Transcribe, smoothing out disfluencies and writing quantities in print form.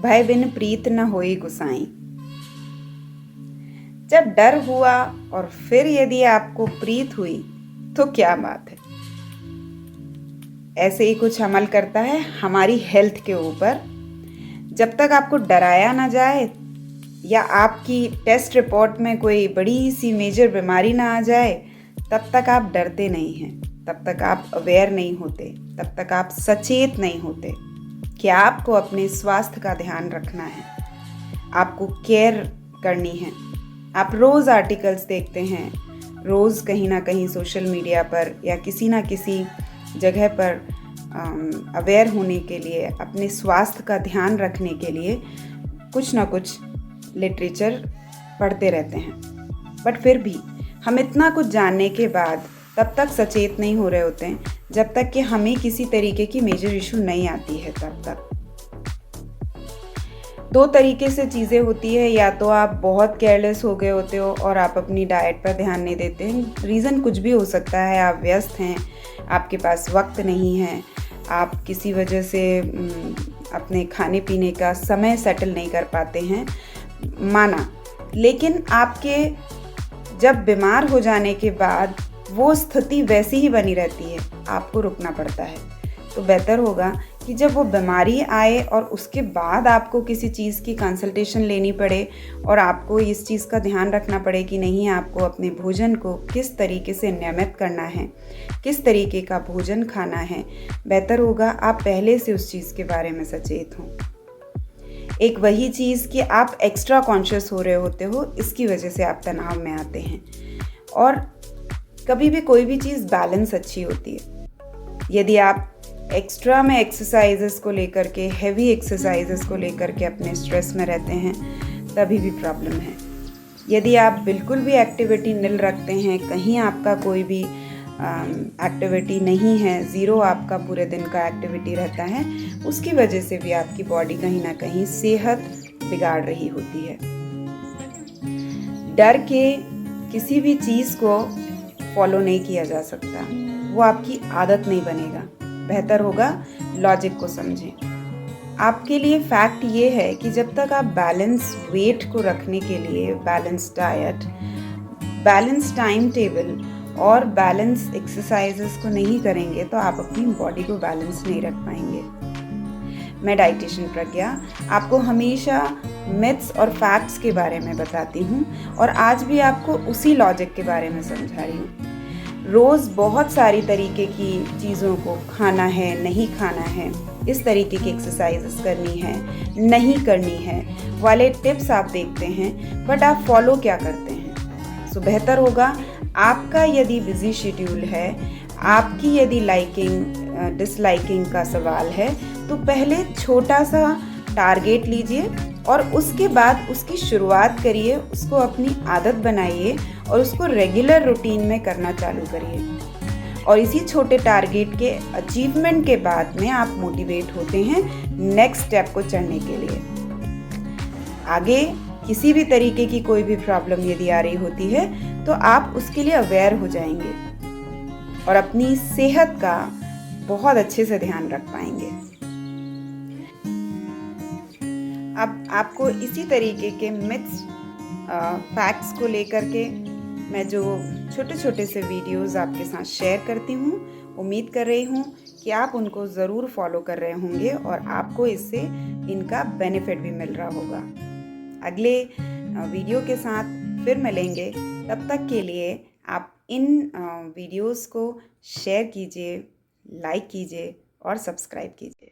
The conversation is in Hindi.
भय बिन प्रीत न होई गुसाई। जब डर हुआ और फिर यदि आपको प्रीत हुई तो क्या बात है। ऐसे ही कुछ अमल करता है हमारी हेल्थ के ऊपर। जब तक आपको डराया ना जाए या आपकी टेस्ट रिपोर्ट में कोई बड़ी सी मेजर बीमारी ना आ जाए, तब तक आप डरते नहीं हैं, तब तक आप अवेयर नहीं होते, तब तक आप सचेत नहीं होते कि आपको अपने स्वास्थ्य का ध्यान रखना है, आपको केयर करनी है। आप रोज़ आर्टिकल्स देखते हैं, रोज़ कहीं ना कहीं सोशल मीडिया पर या किसी ना किसी जगह पर अवेयर होने के लिए, अपने स्वास्थ्य का ध्यान रखने के लिए कुछ ना कुछ लिटरेचर पढ़ते रहते हैं। बट फिर भी हम इतना कुछ जानने के बाद तब तक सचेत नहीं हो रहे होते हैं जब तक कि हमें किसी तरीके की मेजर इशू नहीं आती है। तब तक दो तरीके से चीज़ें होती है, या तो आप बहुत केयरलेस हो गए होते हो और आप अपनी डाइट पर ध्यान नहीं देते हैं। रीज़न कुछ भी हो सकता है, आप व्यस्त हैं, आपके पास वक्त नहीं है, आप किसी वजह से अपने खाने पीने का समय सेटल नहीं कर पाते हैं, माना। लेकिन आपके जब बीमार हो जाने के बाद वो स्थिति वैसी ही बनी रहती है, आपको रुकना पड़ता है। तो बेहतर होगा कि जब वो बीमारी आए और उसके बाद आपको किसी चीज़ की कंसल्टेशन लेनी पड़े और आपको इस चीज़ का ध्यान रखना पड़े कि नहीं, आपको अपने भोजन को किस तरीके से नियमित करना है, किस तरीके का भोजन खाना है, बेहतर होगा आप पहले से उस चीज़ के बारे में सचेत हों। एक वही चीज़ कि आप एक्स्ट्रा कॉन्शियस हो रहे होते हो, इसकी वजह से आप तनाव में आते हैं। और कभी भी कोई भी चीज़ बैलेंस अच्छी होती है। यदि आप एक्स्ट्रा में एक्सरसाइजेस को लेकर के, हैवी एक्सरसाइजेस को लेकर के अपने स्ट्रेस में रहते हैं, तभी भी प्रॉब्लम है। यदि आप बिल्कुल भी एक्टिविटी निल रखते हैं, कहीं आपका कोई भी एक्टिविटी नहीं है, ज़ीरो आपका पूरे दिन का एक्टिविटी रहता है, उसकी वजह से भी आपकी बॉडी कहीं ना कहीं सेहत बिगाड़ रही होती है। डर के किसी भी चीज़ को फॉलो नहीं किया जा सकता, वो आपकी आदत नहीं बनेगा। बेहतर होगा लॉजिक को समझें। आपके लिए फैक्ट ये है कि जब तक आप बैलेंस वेट को रखने के लिए balance diet, balance time table और बैलेंस एक्सरसाइजेस को नहीं करेंगे तो आप अपनी बॉडी को बैलेंस नहीं रख पाएंगे। मैं डाइटिशियन प्रज्ञा आपको हमेशा मिथ्स और फैक्ट्स के बारे में बताती हूँ और आज भी आपको उसी लॉजिक के बारे में समझा रही हूँ। रोज़ बहुत सारी तरीके की चीज़ों को खाना है, नहीं खाना है, इस तरीके की एक्सरसाइजेस करनी है, नहीं करनी है वाले टिप्स आप देखते हैं, बट आप फॉलो क्या करते हैं। सो बेहतर होगा आपका यदि बिजी शेड्यूल है, आपकी यदि लाइकिंग डिसलाइकिंग का सवाल है, तो पहले छोटा सा टारगेट लीजिए और उसके बाद उसकी शुरुआत करिए, उसको अपनी आदत बनाइए और उसको रेगुलर रूटीन में करना चालू करिए। और इसी छोटे टारगेट के अचीवमेंट के बाद में आप मोटिवेट होते हैं नेक्स्ट स्टेप को चढ़ने के लिए। आगे किसी भी तरीके की कोई भी प्रॉब्लम यदि आ रही होती है तो आप उसके लिए अवेयर हो जाएंगे और अपनी सेहत का बहुत अच्छे से ध्यान रख पाएंगे। अब आपको इसी तरीके के मिथ्स फैक्ट्स को लेकर के मैं जो छोटे छोटे से वीडियोस आपके साथ शेयर करती हूँ, उम्मीद कर रही हूँ कि आप उनको ज़रूर फॉलो कर रहे होंगे और आपको इससे इनका बेनिफिट भी मिल रहा होगा। अगले वीडियो के साथ फिर मिलेंगे, तब तक के लिए आप इन वीडियोस को शेयर कीजिए, लाइक कीजिए और सब्सक्राइब कीजिए।